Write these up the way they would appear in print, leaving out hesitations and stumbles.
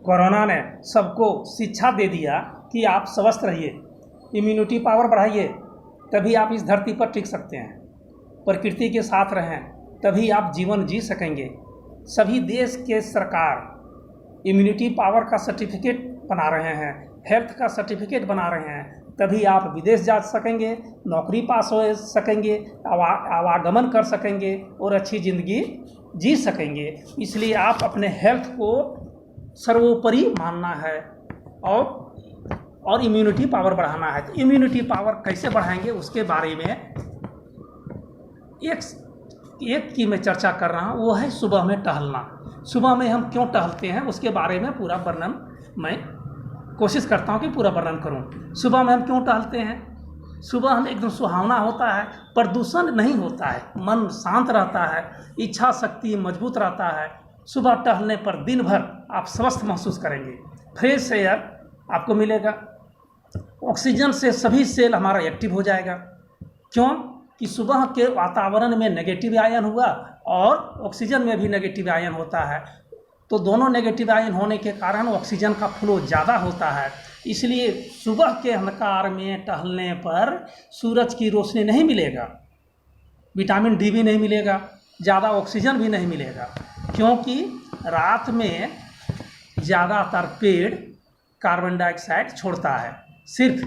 Corona ने सबको शिक्षा दे दिया कि आप स्वस्थ रहिए, इम्यूनिटी पावर बढ़ाइए, तभी आप इस धरती पर टिक सकते हैं। प्रकृति के साथ रहें, तभी आप जीवन जी सकेंगे। सभी देश के सरकार इम्यूनिटी पावर का सर्टिफिकेट बना रहे हैं, हेल्थ का सर्टिफिकेट बना रहे हैं, तभी आप विदेश जा सकेंगे, नौकरी पास हो सकेंगे, आवागमन कर सकेंगे और अच्छी ज़िंदगी जी सकेंगे। इसलिए आप अपने हेल्थ को सर्वोपरि मानना है और इम्यूनिटी पावर बढ़ाना है। तो इम्यूनिटी पावर कैसे बढ़ाएंगे उसके बारे में एक की मैं चर्चा कर रहा हूँ, वो है सुबह में टहलना। सुबह में हम क्यों टहलते हैं उसके बारे में पूरा वर्णन मैं कोशिश करता हूँ कि पूरा वर्णन करूँ। सुबह में हम क्यों टहलते हैं? सुबह हम एकदम सुहावना होता है, प्रदूषण नहीं होता है, मन शांत रहता है, इच्छा शक्ति मजबूत रहता है। सुबह टहलने पर दिन भर आप स्वस्थ महसूस करेंगे, फ्रेश एयर आपको मिलेगा, ऑक्सीजन से सभी सेल हमारा एक्टिव हो जाएगा। क्यों कि सुबह के वातावरण में नेगेटिव आयन हुआ और ऑक्सीजन में भी नेगेटिव आयन होता है, तो दोनों नेगेटिव आयन होने के कारण ऑक्सीजन का फ्लो ज़्यादा होता है। इसलिए सुबह के अंधकार में टहलने पर सूरज की रोशनी नहीं मिलेगा, विटामिन डी भी नहीं मिलेगा, ज़्यादा ऑक्सीजन भी नहीं मिलेगा, क्योंकि रात में ज़्यादातर पेड़ कार्बन डाइऑक्साइड छोड़ता है। सिर्फ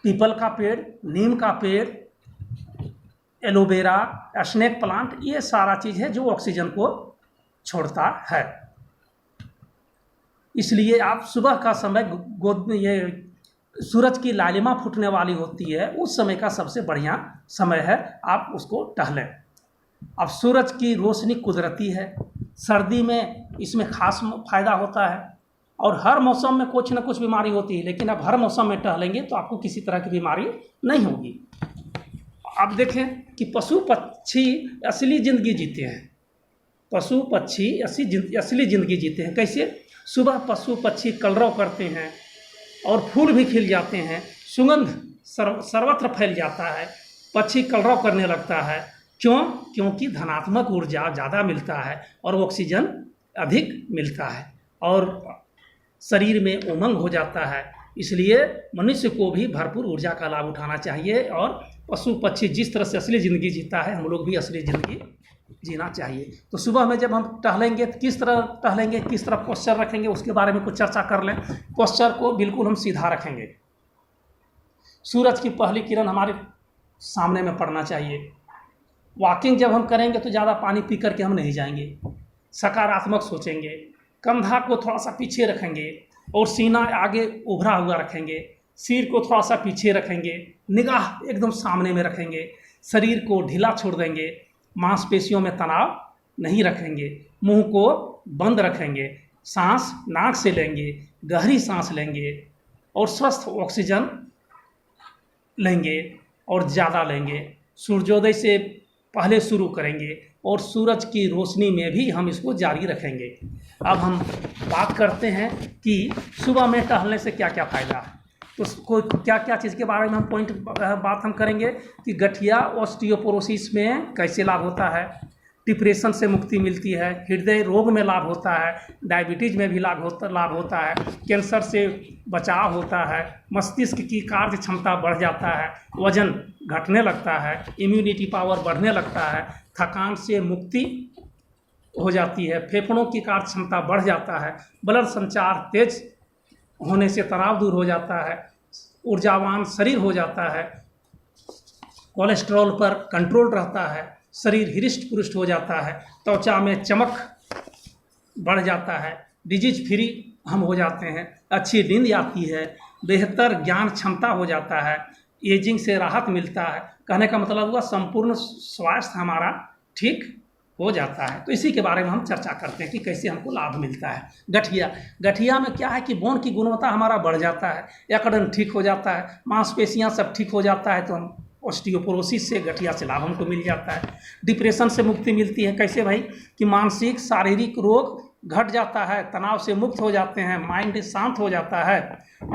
पीपल का पेड़, नीम का पेड़, एलोवेरा, स्नेक प्लांट, ये सारा चीज़ है जो ऑक्सीजन को छोड़ता है। इसलिए आप सुबह का समय ये सूरज की लालिमा फूटने वाली होती है, उस समय का सबसे बढ़िया समय है, आप उसको टहलें। अब सूरज की रोशनी कुदरती है, सर्दी में इसमें खास फायदा होता है और हर मौसम में कुछ न कुछ बीमारी होती है, लेकिन अब हर मौसम में टहलेंगे तो आपको किसी तरह की बीमारी नहीं होगी। अब देखें कि पशु पक्षी असली ज़िंदगी जीते हैं, पशु पक्षी असली ज़िंदगी जीते हैं। कैसे? सुबह पशु पक्षी कलरव करते हैं और फूल भी खिल जाते हैं, सुगंध सर्वत्र फैल जाता है, पक्षी कलरव करने लगता है। क्यों? क्योंकि धनात्मक ऊर्जा ज़्यादा मिलता है और ऑक्सीजन अधिक मिलता है और शरीर में उमंग हो जाता है। इसलिए मनुष्य को भी भरपूर ऊर्जा का लाभ उठाना चाहिए और पशु पक्षी जिस तरह से असली ज़िंदगी जीता है, हम लोग भी असली ज़िंदगी जीना चाहिए। तो सुबह में जब हम टहलेंगे तो किस तरह टहलेंगे, किस तरह पोस्चर रखेंगे, उसके बारे में कुछ चर्चा कर लें। पोस्चर को बिल्कुल हम सीधा रखेंगे, सूरज की पहली किरण हमारे सामने में पड़ना चाहिए। वॉकिंग जब हम करेंगे तो ज़्यादा पानी पी करके हम नहीं जाएंगे, सकारात्मक सोचेंगे, कंधा को थोड़ा सा पीछे रखेंगे और सीना आगे उभरा हुआ रखेंगे, सिर को थोड़ा सा पीछे रखेंगे, निगाह एकदम सामने में रखेंगे, शरीर को ढीला छोड़ देंगे, मांसपेशियों में तनाव नहीं रखेंगे, मुंह को बंद रखेंगे, सांस नाक से लेंगे, गहरी सांस लेंगे और स्वस्थ ऑक्सीजन लेंगे और ज़्यादा लेंगे। सूर्योदय से पहले शुरू करेंगे और सूरज की रोशनी में भी हम इसको जारी रखेंगे। अब हम बात करते हैं कि सुबह में टहलने से क्या क्या फ़ायदा है। तो कोई क्या क्या चीज़ के बारे में हम बात हम करेंगे कि गठिया ऑस्टियोपोरोसिस में कैसे लाभ होता है, डिप्रेशन से मुक्ति मिलती है, हृदय रोग में लाभ होता है, डायबिटीज़ में भी लाभ होता है, कैंसर से बचाव होता है, मस्तिष्क की कार्य क्षमता बढ़ जाता है, वजन घटने लगता है, इम्यूनिटी पावर बढ़ने लगता है, थकान से मुक्ति हो जाती है, फेफड़ों की कार्य क्षमता बढ़ जाता है, ब्लड संचार तेज होने से तनाव दूर हो जाता है, ऊर्जावान शरीर हो जाता है, कोलेस्ट्रॉल पर कंट्रोल रहता है, शरीर हृष्ट पुष्ट हो जाता है, त्वचा में चमक बढ़ जाता है, डिजीज फ्री हम हो जाते हैं, अच्छी नींद आती है, बेहतर ज्ञान क्षमता हो जाता है, एजिंग से राहत मिलता है। कहने का मतलब हुआ संपूर्ण स्वास्थ्य हमारा ठीक हो जाता है। तो इसी के बारे में हम चर्चा करते हैं कि कैसे हमको लाभ मिलता है। गठिया में क्या है कि बोन की गुणवत्ता हमारा बढ़ जाता है, यकृत ठीक हो जाता है, मांसपेशियां सब ठीक हो जाता है, तो हम ऑस्टियोपोरोसिस से गठिया से लाभ हमको मिल जाता है। डिप्रेशन से मुक्ति मिलती है। कैसे भाई? कि मानसिक शारीरिक रोग घट जाता है, तनाव से मुक्त हो जाते हैं, माइंड शांत हो जाता है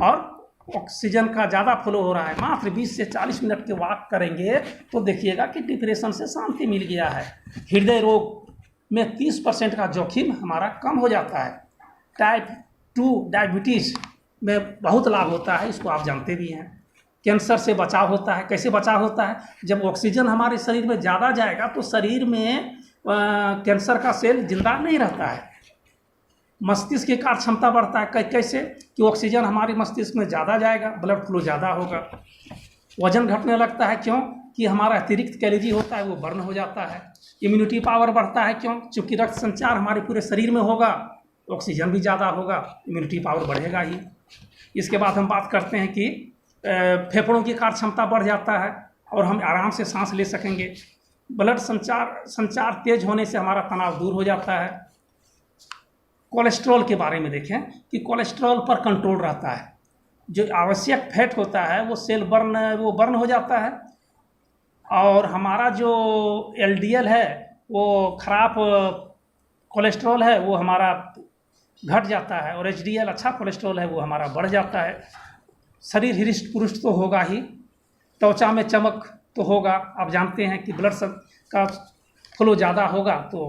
और ऑक्सीजन का ज़्यादा फ्लो हो रहा है। मात्र 20 से 40 मिनट के वॉक करेंगे तो देखिएगा कि डिप्रेशन से शांति मिल गया है। हृदय रोग में 30% का जोखिम हमारा कम हो जाता है। टाइप 2 डायबिटीज़ में बहुत लाभ होता है, इसको आप जानते भी हैं। कैंसर से बचाव होता है। कैसे बचाव होता है? जब ऑक्सीजन हमारे शरीर में ज़्यादा जाएगा तो शरीर में कैंसर का सेल जिंदा नहीं रहता है। मस्तिष्क की कार्य क्षमता बढ़ता है। कैसे? कि ऑक्सीजन हमारे मस्तिष्क में ज़्यादा जाएगा, ब्लड फ्लो ज़्यादा होगा। वजन घटने लगता है। क्यों? कि हमारा अतिरिक्त कैलोरी होता है वो बर्न हो जाता है। इम्यूनिटी पावर बढ़ता है। क्यों? चूँकि रक्त संचार हमारे पूरे शरीर में होगा, ऑक्सीजन भी ज़्यादा होगा, इम्यूनिटी पावर बढ़ेगा ही। इसके बाद हम बात करते हैं कि फेफड़ों की कार्य क्षमता बढ़ जाता है और हम आराम से सांस ले सकेंगे। ब्लड संचार तेज होने से हमारा तनाव दूर हो जाता है। कोलेस्ट्रॉल के बारे में देखें कि कोलेस्ट्रॉल पर कंट्रोल रहता है। जो आवश्यक फैट होता है वो वो बर्न हो जाता है और हमारा जो LDL है वो खराब कोलेस्ट्रॉल है वो हमारा घट जाता है और HDL अच्छा कोलेस्ट्रॉल है वो हमारा बढ़ जाता है। शरीर हृष्ट पुष्ट तो होगा ही, त्वचा में चमक तो होगा। आप जानते हैं कि ब्लड का फ्लो ज़्यादा होगा तो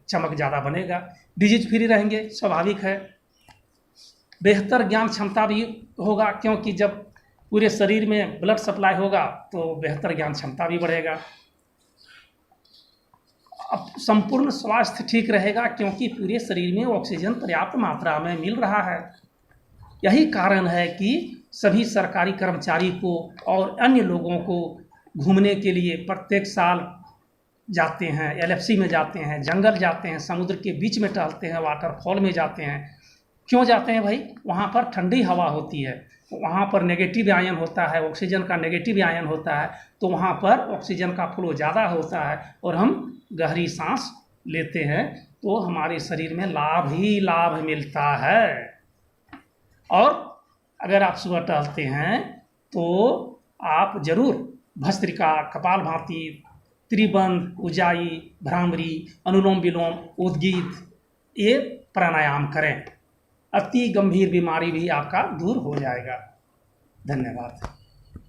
चमक ज़्यादा बनेगा। डिजीज फ्री रहेंगे, स्वाभाविक है। बेहतर ज्ञान क्षमता भी होगा, क्योंकि जब पूरे शरीर में ब्लड सप्लाई होगा तो बेहतर ज्ञान क्षमता भी बढ़ेगा। अब संपूर्ण स्वास्थ्य ठीक रहेगा क्योंकि पूरे शरीर में ऑक्सीजन पर्याप्त मात्रा में मिल रहा है। यही कारण है कि सभी सरकारी कर्मचारी को और अन्य लोगों को घूमने के लिए प्रत्येक साल जाते हैं। LFC में जाते हैं, जंगल जाते हैं, समुद्र के बीच में टहलते हैं, वाटरफॉल में जाते हैं। क्यों जाते हैं भाई? वहाँ पर ठंडी हवा होती है, वहाँ पर नेगेटिव आयन होता है, ऑक्सीजन का नेगेटिव आयन होता है, तो वहाँ पर ऑक्सीजन का फ्लो ज़्यादा होता है और हम गहरी सांस लेते हैं तो हमारे शरीर में लाभ ही लाभ मिलता है। और अगर आप सुबह टहलते हैं तो आप जरूर भस्त्रिका, कपालभाति, त्रिबंध, उज्जाई, भ्रामरी, अनुलोम विलोम, उद्गीत ये प्राणायाम करें। अति गंभीर बीमारी भी आपका दूर हो जाएगा। धन्यवाद।